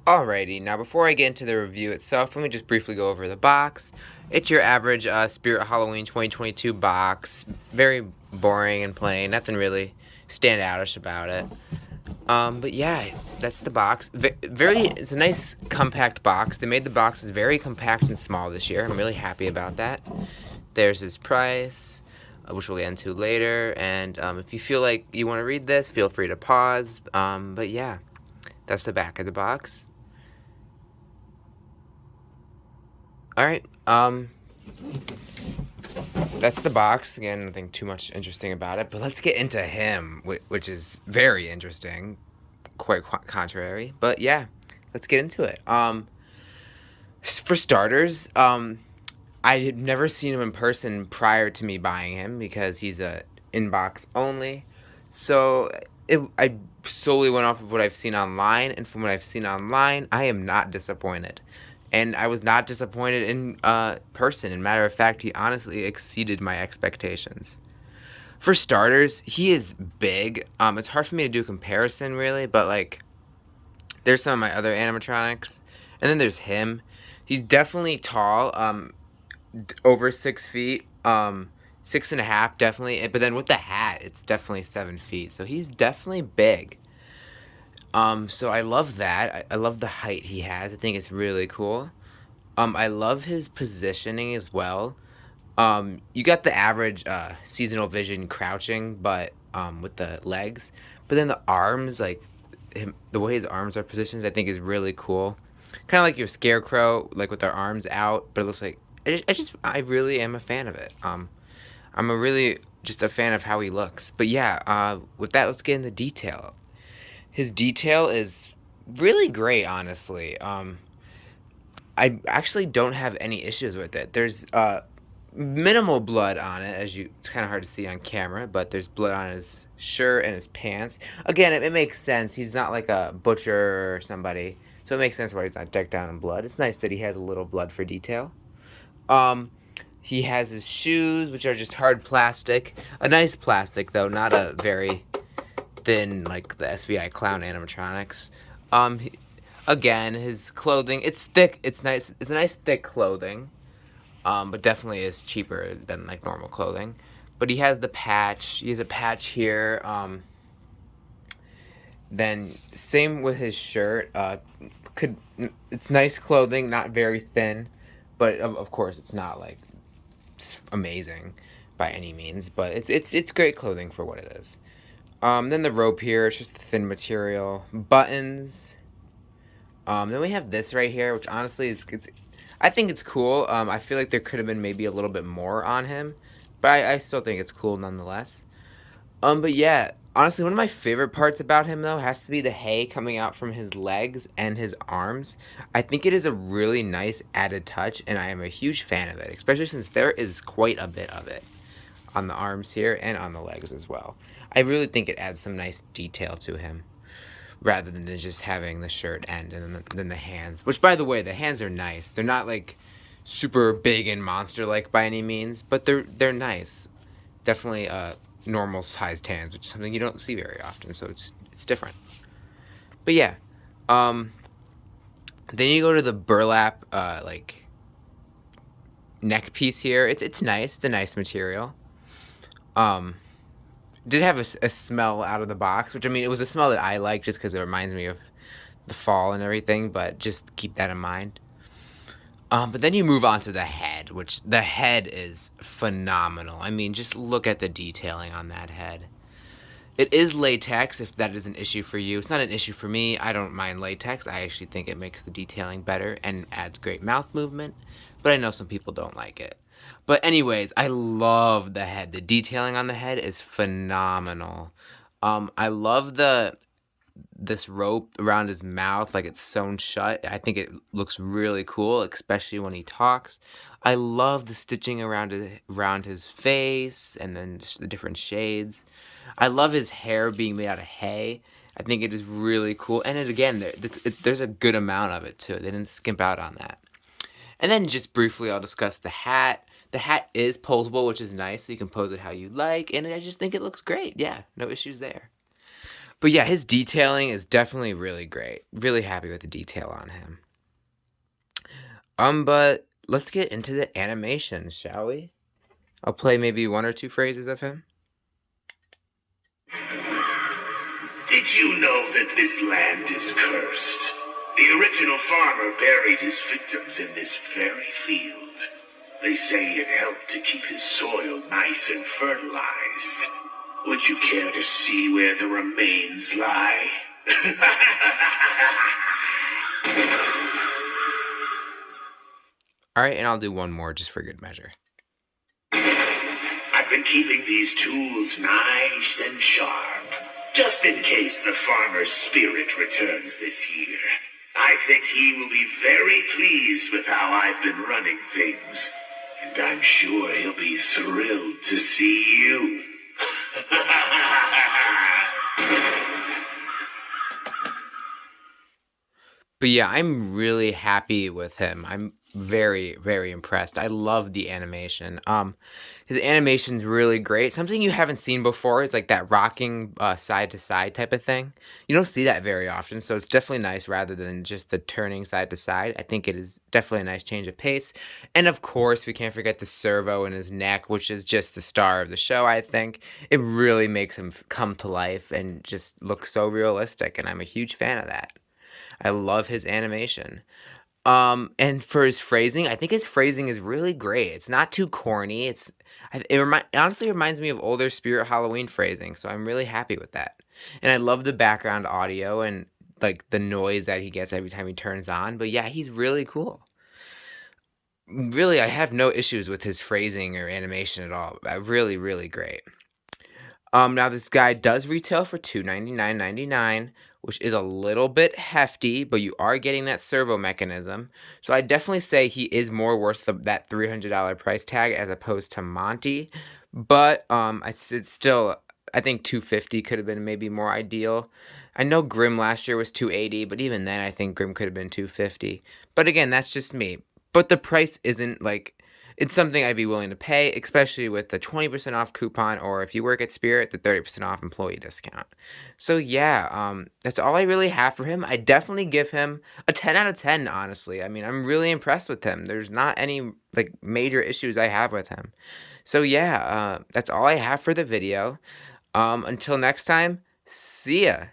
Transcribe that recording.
Alrighty, now before I get into the review itself, let me just briefly go over the box. It's your average Spirit Halloween 2022 box. Very boring and plain, nothing really standoutish about it. But yeah, that's the box. It's a nice compact box. They made the boxes very compact and small this year. I'm really happy about that. There's his price, which we'll get into later. And if you feel like you want to read this, feel free to pause. But yeah, that's the back of the box. Alright, that's the box. Again, nothing too much interesting about it, but let's get into him, which is very interesting, quite contrary, but yeah, let's get into it. For starters, I had never seen him in person prior to me buying him because he's a inbox only, so I solely went off of what I've seen online, and from what I've seen online, I am not disappointed. And I was not disappointed in person. In matter of fact, he honestly exceeded my expectations. For starters, he is big. It's hard for me to do a comparison, really, but like, there's some of my other animatronics, and then there's him. He's definitely tall, over 6 feet, 6.5 definitely. But then with the hat, it's definitely 7 feet. So he's definitely big. So I love that. I love the height he has. I think it's really cool. I love his positioning as well. You got the average seasonal vision crouching, but with the legs. But then the arms, like the way his arms are positioned, I think is really cool. Kind of like your scarecrow, like with their arms out, but it looks like I really am a fan of it. I'm just a fan of how he looks. But yeah, with that, let's get into detail. His detail is really great, honestly. I actually don't have any issues with it. There's minimal blood on it, it's kind of hard to see on camera, but there's blood on his shirt and his pants. Again, it makes sense. He's not like a butcher or somebody, so it makes sense why he's not decked out in blood. It's nice that he has a little blood for detail. He has his shoes, which are just hard plastic. A nice plastic, though, not a very thin like the SVI clown animatronics. Again, his clothing, it's thick, it's nice, it's a nice thick clothing, but definitely is cheaper than like normal clothing. But he has the patch, he has a patch here. Then same with his shirt. It's nice clothing, not very thin, but of course it's not like amazing by any means, but it's great clothing for what it is. Then the rope here, it's just the thin material. Buttons. Then we have this right here, which honestly I think it's cool. I feel like there could have been maybe a little bit more on him, but I still think it's cool nonetheless. But yeah, honestly, one of my favorite parts about him though has to be the hay coming out from his legs and his arms. I think it is a really nice added touch, and I am a huge fan of it, especially since there is quite a bit of it on the arms here and on the legs as well. I really think it adds some nice detail to him, rather than just having the shirt end and then the hands. Which, by the way, the hands are nice. They're not like super big and monster-like by any means, but they're nice. Definitely normal sized hands, which is something you don't see very often, so it's different. But yeah, then you go to the burlap like neck piece here. It's nice. It's a nice material. Did have a smell out of the box, which, I mean, it was a smell that I like just because it reminds me of the fall and everything, but just keep that in mind. But then you move on to the head, which the head is phenomenal. I mean, just look at the detailing on that head. It is latex, if that is an issue for you. It's not an issue for me. I don't mind latex. I actually think it makes the detailing better and adds great mouth movement, but I know some people don't like it. But anyways, I love the head. The detailing on the head is phenomenal. I love this rope around his mouth, like it's sewn shut. I think it looks really cool, especially when he talks. I love the stitching around his face, and then just the different shades. I love his hair being made out of hay. I think it is really cool, and there's a good amount of it too. They didn't skimp out on that. And then just briefly, I'll discuss the hat. The hat is posable, which is nice, so you can pose it how you like, and I just think it looks great. Yeah, no issues there. But yeah, his detailing is definitely really great. Really happy with the detail on him. But let's get into the animation, shall we? I'll play maybe one or two phrases of him. Did you know that this land is cursed? The original farmer buried his victims in this very field. They say it helped to keep his soil nice and fertilized. Would you care to see where the remains lie? All right, and I'll do one more just for good measure. I've been keeping these tools nice and sharp, just in case the farmer's spirit returns this year. I think he will be very pleased with how I've been running things, and I'm sure he'll be thrilled to see you. But yeah, I'm really happy with him. I'm very, very impressed. I love the animation. His animation's really great. Something you haven't seen before is like that rocking side to side type of thing. You don't see that very often, so it's definitely nice rather than just the turning side to side. I think it is definitely a nice change of pace. And of course, we can't forget the servo in his neck, which is just the star of the show, I think. It really makes him come to life and just look so realistic, and I'm a huge fan of that. I love his animation. And for his phrasing, I think his phrasing is really great. It's not too corny. It honestly reminds me of older Spirit Halloween phrasing, so I'm really happy with that. And I love the background audio and like the noise that he gets every time he turns on. But yeah, he's really cool. Really, I have no issues with his phrasing or animation at all. Really, really great. Now this guy does retail for $299.99, which is a little bit hefty, but you are getting that servo mechanism. So I definitely say he is more worth that $300 price tag as opposed to Monty. But it's still, I think 250 could have been maybe more ideal. I know Grimm last year was 280, but even then I think Grimm could have been 250. But again, that's just me. But the price isn't like it's something I'd be willing to pay, especially with the 20% off coupon, or if you work at Spirit, the 30% off employee discount. So yeah, that's all I really have for him. I definitely give him a 10 out of 10, honestly. I mean, I'm really impressed with him. There's not any like major issues I have with him. So yeah, that's all I have for the video. Until next time, see ya.